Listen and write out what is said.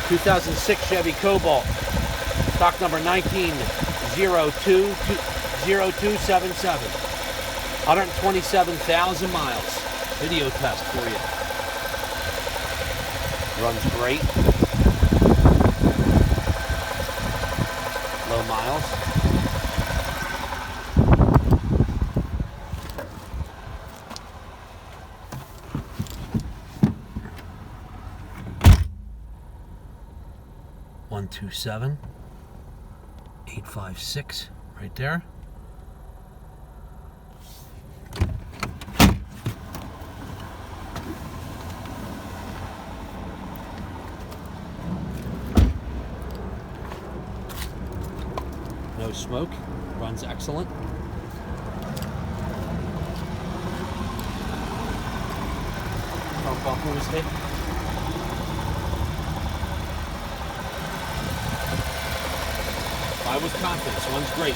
2006 Chevy Cobalt, stock number 19020277, 127,000 miles. Video test for you. Runs great. Low miles. One 227 856 right there. No smoke, runs excellent. Front bumper was hit. I was confident, runs great.